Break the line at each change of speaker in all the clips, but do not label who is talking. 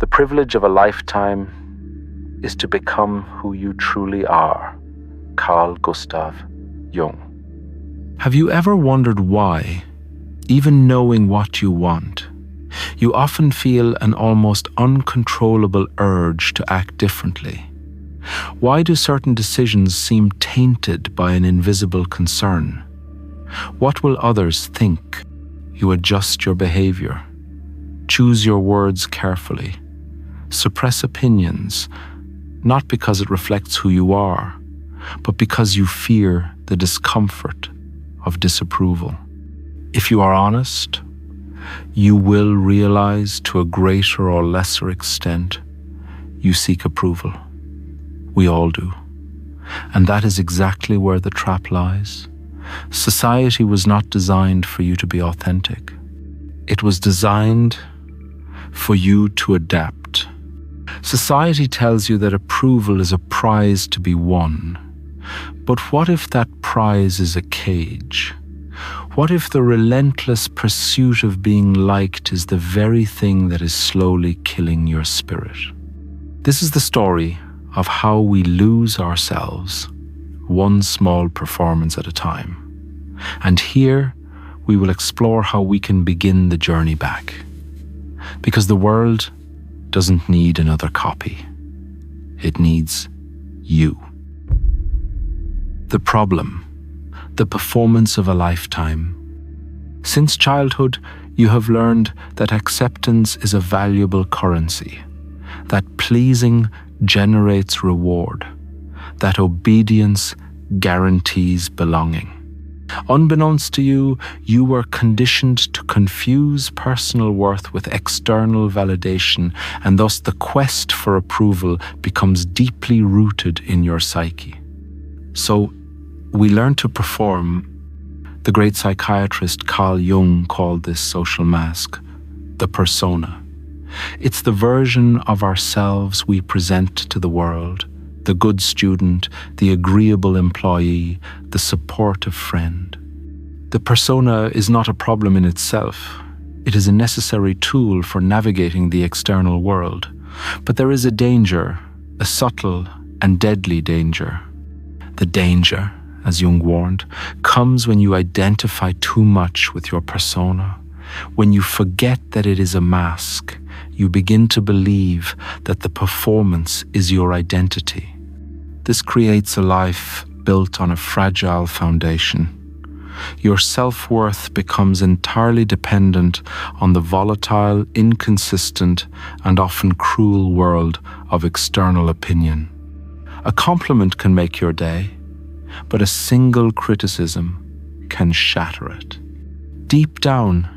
The privilege of a lifetime is to become who you truly are. Carl Jung. Have you ever wondered why, even knowing what you want, you often feel an almost uncontrollable urge to act differently? Why do certain decisions seem tainted by an invisible concern? What will others think? You adjust your behavior, choose your words carefully, suppress opinions, not because it reflects who you are, but because you fear the discomfort of disapproval. If you are honest, you will realize to a greater or lesser extent you seek approval. We all do. And that is exactly where the trap lies. Society was not designed for you to be authentic. It was designed for you to adapt. Society tells you that approval is a prize to be won. But what if that prize is a cage? What if the relentless pursuit of being liked is the very thing that is slowly killing your spirit? This is the story of how we lose ourselves, one small performance at a time. And here we will explore how we can begin the journey back. Because the world doesn't need another copy. It needs you. The problem, the performance of a lifetime. Since childhood, you have learned that acceptance is a valuable currency, that pleasing generates reward, that obedience guarantees belonging. Unbeknownst to you, you were conditioned to confuse personal worth with external validation, and thus the quest for approval becomes deeply rooted in your psyche. So, we learn to perform. The great psychiatrist Carl Jung called this social mask the persona. It's the version of ourselves we present to the world, the good student, the agreeable employee, the supportive friend. The persona is not a problem in itself. It is a necessary tool for navigating the external world. But there is a danger, a subtle and deadly danger. The danger, as Jung warned, comes when you identify too much with your persona. When you forget that it is a mask, you begin to believe that the performance is your identity. This creates a life built on a fragile foundation. Your self-worth becomes entirely dependent on the volatile, inconsistent, and often cruel world of external opinion. A compliment can make your day, but a single criticism can shatter it. Deep down,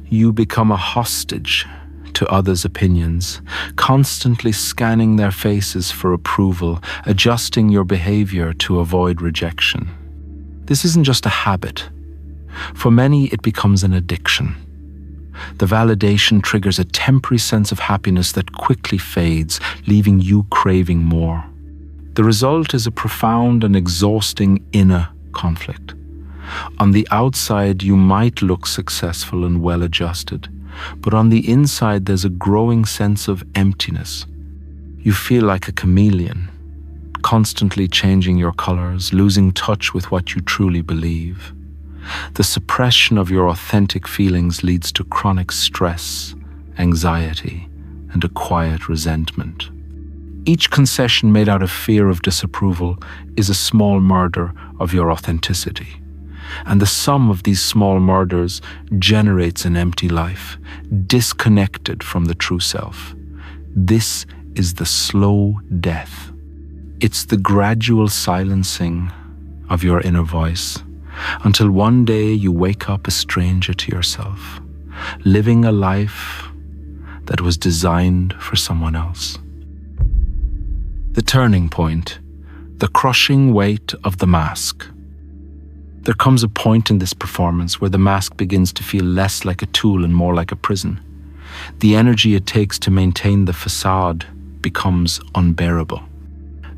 you become a hostage to others' opinions, constantly scanning their faces for approval, adjusting your behavior to avoid rejection. This isn't just a habit. For many, it becomes an addiction. The validation triggers a temporary sense of happiness that quickly fades, leaving you craving more. The result is a profound and exhausting inner conflict. On the outside, you might look successful and well-adjusted, but on the inside, there's a growing sense of emptiness. You feel like a chameleon, constantly changing your colors, losing touch with what you truly believe. The suppression of your authentic feelings leads to chronic stress, anxiety, and a quiet resentment. Each concession made out of fear of disapproval is a small murder of your authenticity. And the sum of these small murders generates an empty life, disconnected from the true self. This is the slow death. It's the gradual silencing of your inner voice, until one day you wake up a stranger to yourself, living a life that was designed for someone else. The turning point, the crushing weight of the mask. There comes a point in this performance where the mask begins to feel less like a tool and more like a prison. The energy it takes to maintain the facade becomes unbearable.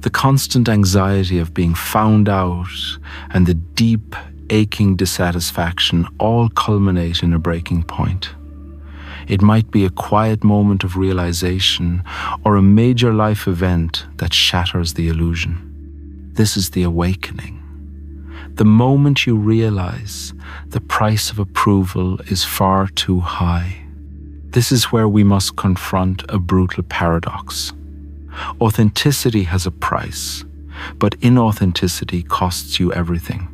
The constant anxiety of being found out and the deep, aching dissatisfaction all culminate in a breaking point. It might be a quiet moment of realization or a major life event that shatters the illusion. This is the awakening. The moment you realize the price of approval is far too high. This is where we must confront a brutal paradox. Authenticity has a price, but inauthenticity costs you everything.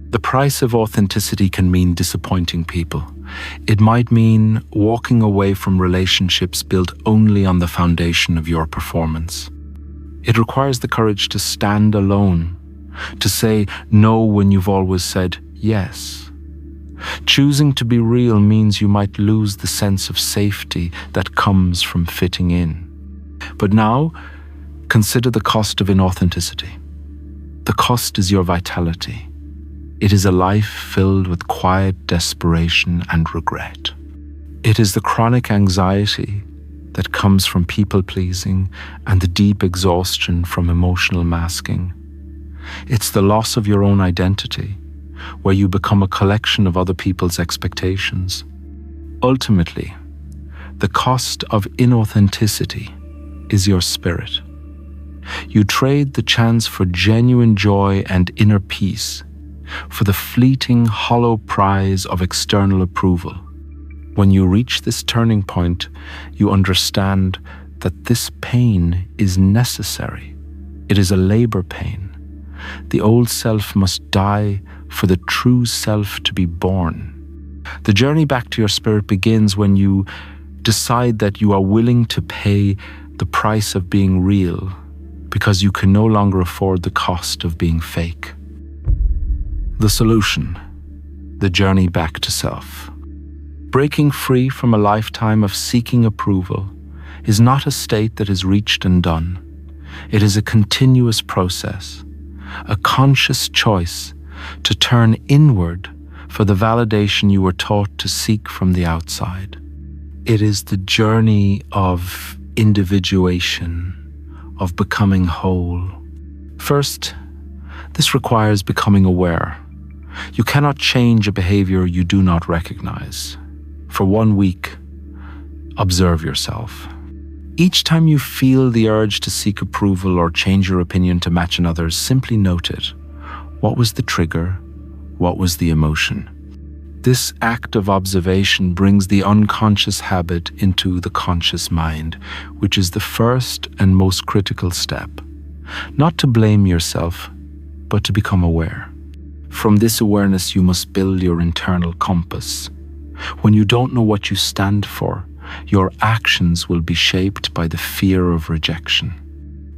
The price of authenticity can mean disappointing people. It might mean walking away from relationships built only on the foundation of your performance. It requires the courage to stand alone, to say no when you've always said yes. Choosing to be real means you might lose the sense of safety that comes from fitting in. But now, consider the cost of inauthenticity. The cost is your vitality. It is a life filled with quiet desperation and regret. It is the chronic anxiety that comes from people-pleasing and the deep exhaustion from emotional masking. It's the loss of your own identity, where you become a collection of other people's expectations. Ultimately, the cost of inauthenticity is your spirit. You trade the chance for genuine joy and inner peace for the fleeting, hollow prize of external approval. When you reach this turning point, you understand that this pain is necessary. It is a labor pain. The old self must die for the true self to be born. The journey back to your spirit begins when you decide that you are willing to pay the price of being real because you can no longer afford the cost of being fake. The solution: the journey back to self. Breaking free from a lifetime of seeking approval is not a state that is reached and done. It is a continuous process, a conscious choice to turn inward for the validation you were taught to seek from the outside. It is the journey of individuation, of becoming whole. First, this requires becoming aware. You cannot change a behavior you do not recognize. For 1 week, observe yourself. Each time you feel the urge to seek approval or change your opinion to match another's, simply note it. What was the trigger? What was the emotion? This act of observation brings the unconscious habit into the conscious mind, which is the first and most critical step. Not to blame yourself, but to become aware. From this awareness, you must build your internal compass. When you don't know what you stand for, your actions will be shaped by the fear of rejection.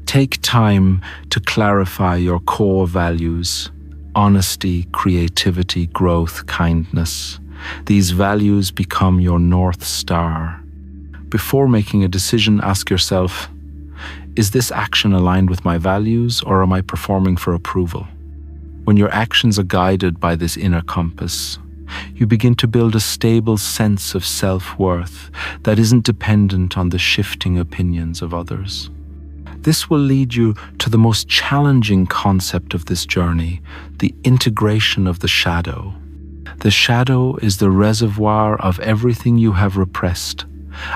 Take time to clarify your core values: honesty, creativity, growth, kindness. These values become your North Star. Before making a decision, ask yourself, is this action aligned with my values, or am I performing for approval? When your actions are guided by this inner compass, you begin to build a stable sense of self-worth that isn't dependent on the shifting opinions of others. This will lead you to the most challenging concept of this journey, the integration of the shadow. The shadow is the reservoir of everything you have repressed,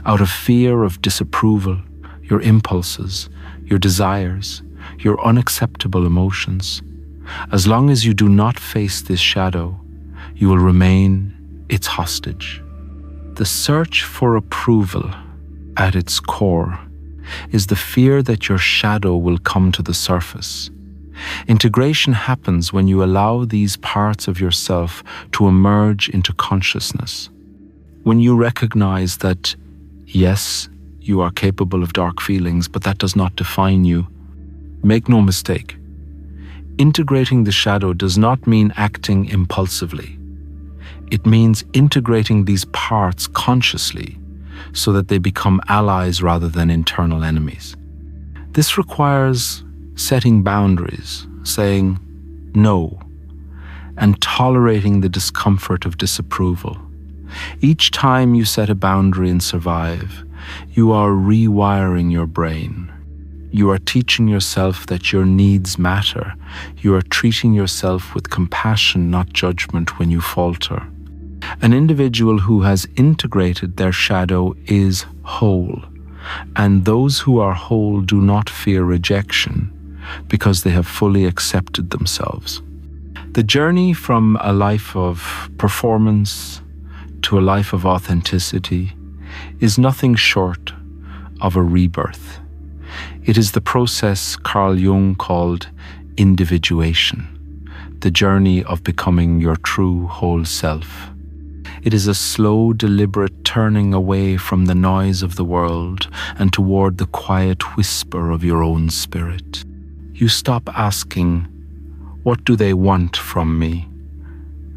out of fear of disapproval, your impulses, your desires, your unacceptable emotions. As long as you do not face this shadow, you will remain its hostage. The search for approval, at its core, is the fear that your shadow will come to the surface. Integration happens when you allow these parts of yourself to emerge into consciousness. When you recognize that, yes, you are capable of dark feelings, but that does not define you. Make no mistake, integrating the shadow does not mean acting impulsively. It means integrating these parts consciously so that they become allies rather than internal enemies. This requires setting boundaries, saying no, and tolerating the discomfort of disapproval. Each time you set a boundary and survive, you are rewiring your brain. You are teaching yourself that your needs matter. You are treating yourself with compassion, not judgment, when you falter. An individual who has integrated their shadow is whole, and those who are whole do not fear rejection because they have fully accepted themselves. The journey from a life of performance to a life of authenticity is nothing short of a rebirth. It is the process Carl Jung called individuation, the journey of becoming your true whole self. It is a slow, deliberate turning away from the noise of the world and toward the quiet whisper of your own spirit. You stop asking, "What do they want from me?"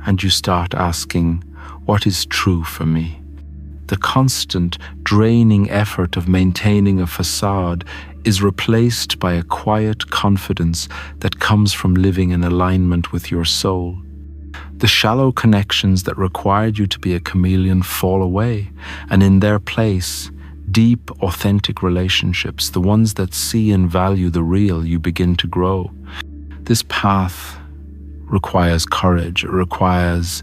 and you start asking, "What is true for me?" The constant, draining effort of maintaining a facade is replaced by a quiet confidence that comes from living in alignment with your soul. The shallow connections that required you to be a chameleon fall away, and in their place, deep, authentic relationships, the ones that see and value the real, you begin to grow. This path requires courage. It requires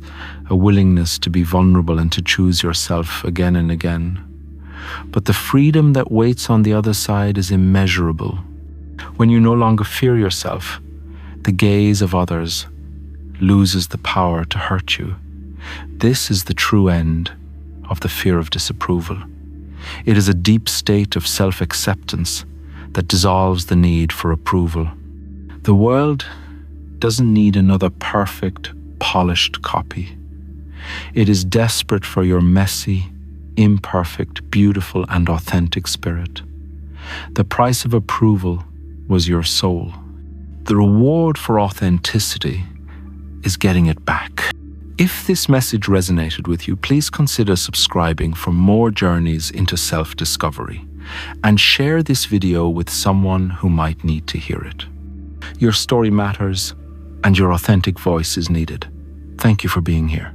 a willingness to be vulnerable and to choose yourself again and again. But the freedom that waits on the other side is immeasurable. When you no longer fear yourself, the gaze of others loses the power to hurt you. This is the true end of the fear of disapproval. It is a deep state of self-acceptance that dissolves the need for approval. The world doesn't need another perfect, polished copy. It is desperate for your messy, imperfect, beautiful, and authentic spirit. The price of approval was your soul. The reward for authenticity is getting it back. If this message resonated with you, please consider subscribing for more journeys into self-discovery, and share this video with someone who might need to hear it. Your story matters, and your authentic voice is needed. Thank you for being here.